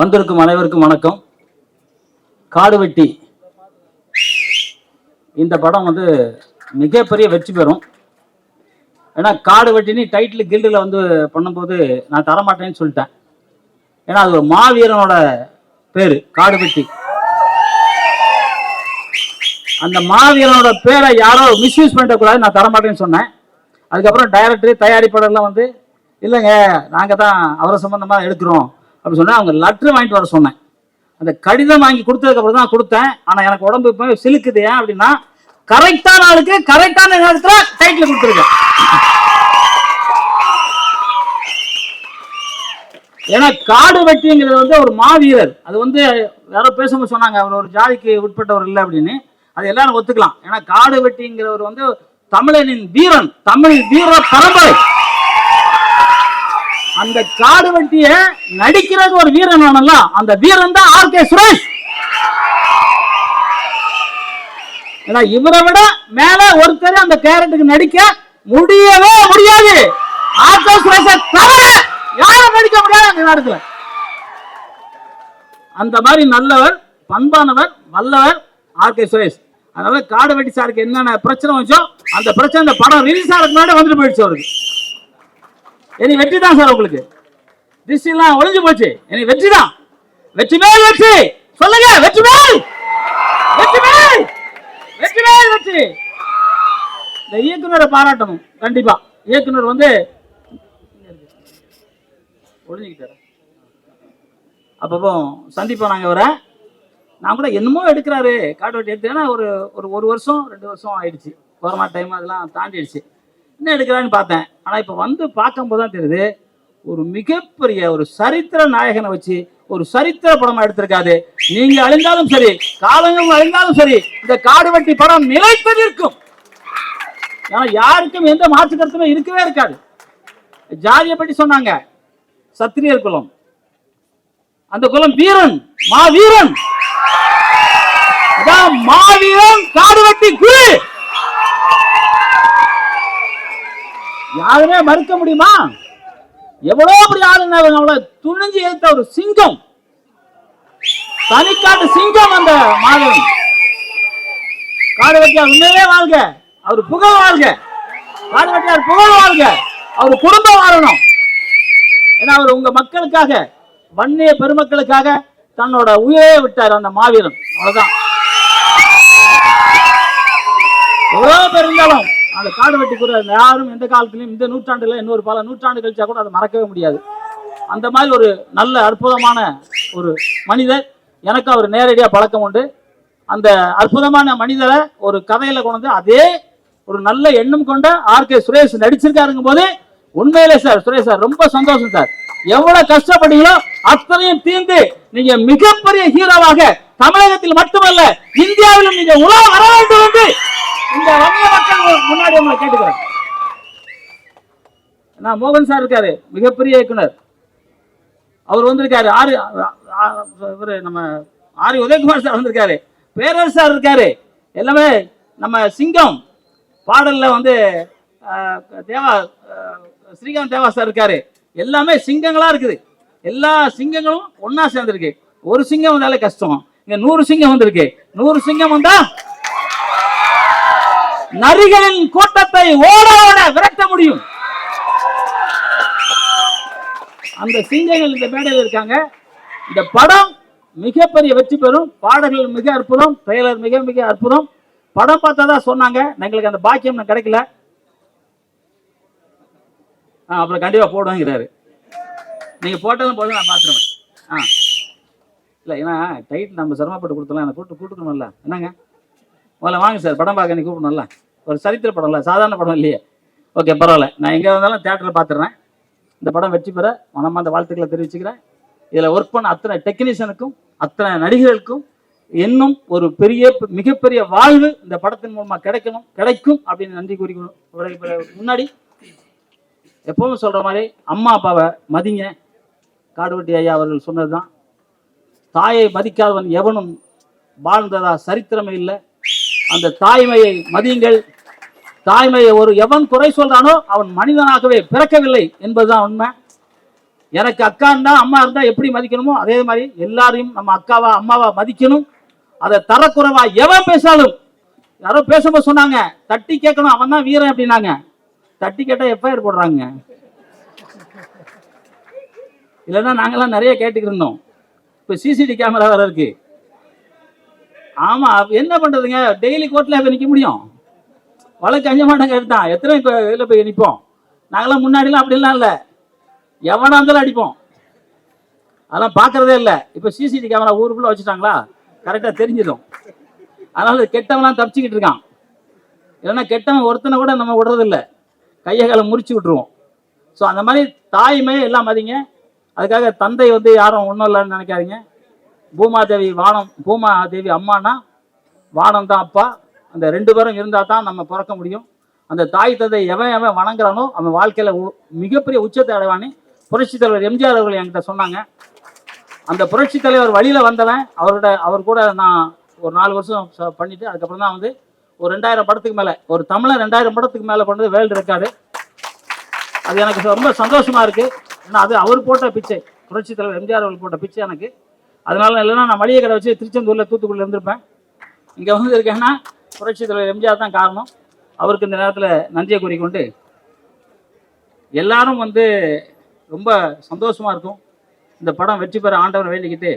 வந்திருக்கும் அனைவருக்கும் வணக்கம். காடு வெட்டி இந்த படம் மிகப்பெரிய வெற்றி பெறும். ஏன்னா காடு வெட்டினி டைட்டில் கில்டில் பண்ணும்போது நான் தரமாட்டேன்னு சொல்லிட்டேன். ஏன்னா அது ஒரு மாவீரனோட பேரு காடு வெட்டி. அந்த மாவீரனோட பேரை யாரோ மிஸ்யூஸ் பண்ணக்கூடாது, நான் தரமாட்டேன்னு சொன்னேன். அதுக்கப்புறம் டைரக்டர் தயாரிப்பாளர்லாம் இல்லைங்க நாங்கள் தான் அவரை சம்பந்தமாக எடுக்கிறோம் அப்படின்னு சொன்னா அவங்க லெட்டர் வாங்கிட்டு வர சொன்னேன். அந்த கடிதம் வாங்கி கொடுத்ததுக்கு அப்புறம் தான் கொடுத்தேன். ஆனா எனக்கு உடம்பு இப்போ சிலுக்குது. ஏன் அப்படின்னா கரெக்டான ஆளுக்கு கரெக்டான நேரத்துல டைட்டில் கொடுத்துருக்கேன். ஏன்னா காடு வெட்டிங்கிறது ஒரு மாவீரர். அது யாரோ பேசும்போது சொன்னாங்க அவர் ஒரு ஜாதிக்கு உட்பட்டவர் இல்லை அப்படின்னு. அது எல்லாரும் ஒத்துக்கலாம். ஏன்னா காடு வெட்டிங்கிறவர் தமிழனின் வீரன், தமிழ் வீர பரம்பரை. அந்த காடு வெட்டிய நடிக்கிறது ஒரு வீரன் வேணும்ல, அந்த வீரன் தான் ஆர்.கே. சுரேஷ். இவரை விட மேல ஒருத்தர் அந்த கேரக்டருக்கு நடிக்க முடியவே முடியாது. ஆர்.கே. சுரேஷை தவிர யாரும் நடிக்க முடியாது அந்த நேரத்துல. அந்த மாதிரி நல்லவர், பண்பானவர், வல்லவர் ஆர்.கே. சுரேஷ். அதனால காடு வெட்டி சாருக்கு என்னென்ன பிரச்சனை வந்துச்சோ அந்த பிரச்சனை இந்த படம் ரிலீஸ் ஆகிறதுக்கு முன்னாடி வந்துட்டு போயிடுச்சு அவருக்கு. இனி வெற்றி தான் சார். உங்களுக்கு திசையெல்லாம் ஒளிஞ்சு போச்சு. இனி வெற்றி தான். வெற்றி மேல் வெற்றி சொல்லுங்க. வெற்றி மேல் வெற்றி மேல் வெற்றி மேல் வெற்றி. இந்த இயக்குனரை பாராட்டணும் கண்டிப்பா. இயக்குனர் ஒளிஞ்சுக்கிட்டாரு. அப்பப்போ சந்திப்போம் நாங்க வர. நான் கூட என்னமோ எடுக்கிறாரு காடு வெட்டி எடுத்தேன்னா ஒரு வருஷம் 2 வருஷம் ஆயிடுச்சு. கொரோனா டைம் அதெல்லாம் தாண்டிடுச்சு. என்ன எடுக்கிறான்னு பார்த்தேன். ஆனா இப்ப பார்க்கும்போது தான் தெரியுது ஒரு மிகப்பெரிய ஒரு சரித்திர நாயகனை வச்சு ஒரு சரித்திர படமா எடுத்திருக்காது. நீங்க அழிந்தாலும் சரி, காலங்களும் அழிந்தாலும் சரி, இந்த காடு வெட்டி படம் நிலைத்து நிற்கும். ஏன்னா யாருக்கும் எந்த மாற்று கருத்துமே இருக்கவே இருக்காது. ஜாதியை பற்றி சொன்னாங்க, சத்திரியர் குலம். அந்த குலம் வீரன், மாவீரன். அதான் மாவீரன் காடு வெட்டி குரு. யாருமே மறுக்க முடியுமா? எவ்வளவு பெரிய ஆளுங்க துணிஞ்சு ஏத்த ஒரு சிங்கம், தனிக்காட்டு சிங்கம் அந்த மாவீரன். காடு வெட்டியார் உண்மையிலே வாழ்க, அவர் புகழ் வாழ்க. காடு வெட்டியார் புகழ் வாழ்க, அவர் குடும்பம் வாழணும். ஏன்னா அவர் உங்க மக்களுக்காக, வன்னிய பெருமக்களுக்காக தன்னோட உயிரை விட்டார் அந்த மாவீரன். அவ்வளவுதான். எவ்வளவு பேர் இருந்தாலும் அந்த காடு வெட்டி கூட யாரும் எந்த காலத்திலையும், இந்த நூற்றாண்டுல இன்னொரு பல நூற்றாண்டு கழிச்சா கூட அதை மறக்கவே முடியாது. அந்த மாதிரி ஒரு நல்ல அற்புதமான ஒரு மனிதர். எனக்கு அவர் நேரடியாக பழக்கம் உண்டு. அந்த அற்புதமான மனிதரை ஒரு கதையில கொண்டு அதே ஒரு நல்ல எண்ணம் கொண்ட ஆர்.கே. சுரேஷ் நடிச்சிருக்காருங்கும் போது உண்மையிலே சார் சுரேஷ் சார் ரொம்ப சந்தோஷம் சார். எவ்வளவு கஷ்டப்பட்டீங்களோ அத்தனையும் தீர்ந்து நீங்க மிகப்பெரிய ஹீரோவாக தமிழகத்தில் மட்டுமல்ல இந்தியாவிலும் நீங்க உலக வர வேண்டும் என்று இந்த வன்னிய மக்கள் முன்னாடி உங்களை கேட்டுக்கிறேன். நான் மோகன் சார் இருக்காரு, மிகப்பெரிய இயக்குனர். அவர் வந்திருக்காரு. நம்ம ஆரி உதயகுமார் சார் வந்திருக்காரு, பேரரசு சார் இருக்காரு. எல்லாமே நம்ம சிங்கம் பாடல்ல தேவா ஸ்ரீகாந்த் தேவா சார் இருக்காரு. எல்லாமே சிங்கங்களா இருக்குது. எல்லா சிங்கங்களும் ஒன்னா சேர்ந்திருக்கு. ஒரு சிங்கம் வந்தாலே கஷ்டம். இங்க 100 சிங்கம் வந்திருக்கு. 100 சிங்கம் வந்தா நரிகளின் கூட்டத்தை ஓட ஓட விரட்ட முடியும். அந்த சிங்கங்கள் இந்த மேடையில் இருக்காங்க. இந்த படம் மிகப்பெரிய வெற்றி பெறும். பாடல்கள் மிக அற்புதம், ட்ரெய்லர் மிக மிக அற்புதம். படம் பார்த்தா சொன்னாங்க, எங்களுக்கு அந்த பாக்கியம் கிடைக்கல. அப்புறம் கண்டிப்பா போடுவாங்கிறாரு. நீங்க போட்டாலும் போதும், நான் பாத்துருவேன். இல்ல ஏன்னா டைட்டில் நம்ம சிரமப்பட்டு கொடுத்தலாம், எனக்கு கூட்டுக்கணும்ல. என்னங்க முதல்ல வாங்க சார், படம் பார்க்க நீ கூப்பிடணும்ல. ஒரு சரித்திர படம் இல்லை, சாதாரண படம் இல்லையே. ஓகே பரவாயில்ல, நான் எங்கே இருந்தாலும் தேட்டரில் பார்த்துடுறேன். இந்த படம் வெற்றி பெற மனமார்ந்த வாழ்த்துக்களை தெரிவிச்சுக்கிறேன். இதில் ஒர்க் பண்ண அத்தனை டெக்னீஷியனுக்கும் அத்தனை நடிகர்களுக்கும் இன்னும் ஒரு மிகப்பெரிய வாழ்வு இந்த படத்தின் மூலமாக கிடைக்கும் அப்படின்னு நன்றி கூறி முன்னாடி எப்பவும் சொல்கிற மாதிரி அம்மா அப்பாவை மதிங்க. காடுவெட்டி ஐயா அவர்கள் சொன்னது தான். தாயை மதிக்காதவன் எவனும் வாழ்ந்ததா சரித்திரமே இல்லை. அந்த தாய்மையை மதியுங்கள். தாய்மையை எவன் குறை சொல்றானோ அவன் மனிதனாகவே பிறக்கவில்லை என்பதுதான் உண்மை. எனக்கு அக்கா இருந்தா அம்மா இருந்தா எப்படி மதிக்கணுமோ அதே மாதிரி எல்லாரையும் நம்ம அக்காவா அம்மாவா மதிக்கணும். அதை தரக்குறைவா எவன் பேசாலும், யாரோ பேசும்போது சொன்னாங்க தட்டி கேட்கணும் அவன் தான் வீரன் அப்படின்னாங்க. தட்டி கேட்டா எஃப்ஐஆர் போடுறாங்க. இல்லைன்னா நாங்கெல்லாம் நிறைய கேட்டுக்கிட்டு இருந்தோம். இப்போ சிசிடி கேமரா வேற இருக்கு. ஆமா, என்ன பண்றதுங்க, டெய்லி கோர்ட்ல போய் நிற்க முடியும்? வழக்கு 5 மாட்டாங்க எடுத்தான் எத்தனை இதில் போய் நிற்போம். நாங்களாம் முன்னாடிலாம் அப்படிலாம் இல்லை, எவனா இருந்தாலும் அடிப்போம். அதெல்லாம் பார்க்கறதே இல்லை. இப்போ சிசிடி கேமரா ஊருக்குள்ள வச்சுட்டாங்களா, கரெக்டாக தெரிஞ்சிடும். அதனால கெட்டவன்லாம் தப்பிச்சுக்கிட்டு இருக்கான். இல்லைன்னா கெட்டவன் ஒருத்தனை கூட நம்ம விடுறதில்லை, கையை காலை முறிச்சு விட்டுருவோம். ஸோ அந்த மாதிரி தாய்மை எல்லாம் மதிங்க. அதுக்காக தந்தை வந்து யாரும் ஒன்றும் இல்லைன்னு நினைக்காதீங்க. பூமாதேவி வானம், பூமாதேவி அம்மானா வானம் தான் அப்பா. அந்த 2 பேரும் இருந்தால் தான் நம்ம பிறக்க முடியும். அந்த தாய் தந்தை எவன் எவன் வணங்குறானோ அவன் வாழ்க்கையில் மிகப்பெரிய உச்சத்தை அடைவானே. புரட்சித் தலைவர் எம்ஜிஆர் அவர்கள் என்கிட்ட சொன்னாங்க. அந்த புரட்சித் தலைவர் வழியில் வந்தவன். அவர் கூட நான் ஒரு 4 வருஷம் பண்ணிட்டு அதுக்கப்புறம் தான் வந்து ஒரு 2000 படத்துக்கு மேலே, ஒரு தமிழன் 2000 படத்துக்கு மேலே கொண்டது வேர்ல்டு ரெக்கார்டு. அது எனக்கு ரொம்ப சந்தோஷமா இருக்கு. ஏன்னா அது அவர் போட்ட பிச்சை, புரட்சித் தலைவர் எம்ஜிஆர் அவர்கள் போட்ட பிச்சை எனக்கு. அதனால இல்லைன்னா நான் மளிகை கடை வச்சு திருச்செந்தூரில் தூத்துக்குடியில் இருந்திருப்பேன். இங்கே வந்து இருக்கேன்னா புரட்சித் தலைவர் எம்ஜிஆர் தான் காரணம். அவருக்கு இந்த நேரத்தில் நன்றியை கூறிக்கொண்டு எல்லாரும் வந்து ரொம்ப சந்தோஷமா இருக்கும். இந்த படம் வெற்றி பெற ஆண்டவரை வேண்டிக்கிட்டு,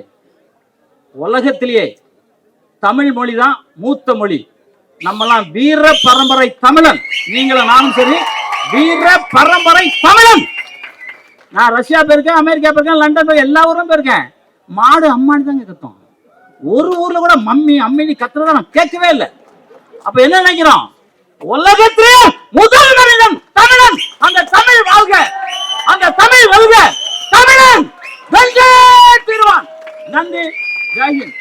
உலகத்திலேயே தமிழ் மொழி தான் மூத்த மொழி. நம்மலாம் வீர பரம்பரை தமிழன். நீங்களும் நானும் சரி வீர பரம்பரை தமிழன். நான் ரஷ்யா போயிருக்கேன், அமெரிக்கா போயிருக்கேன், லண்டன் போயிருக்கேன், எல்லா ஊரும் போயிருக்கேன். மாடு அம்மானு தாங்க கத்தும். ஒரு ஊர்ல கூட மம்மி அம்மினி கத்துறத நான் கேட்கவே இல்லை. அப்ப என்ன நினைக்கிறோம், உலகத்திலே முதல் மனிதன் தமிழன். அந்த தமிழ் வாழ்க, அந்த தமிழ் வாழ்க, தமிழன் வென்றே தீருவான். நன்றி, ஜெய் ஹிந்த்.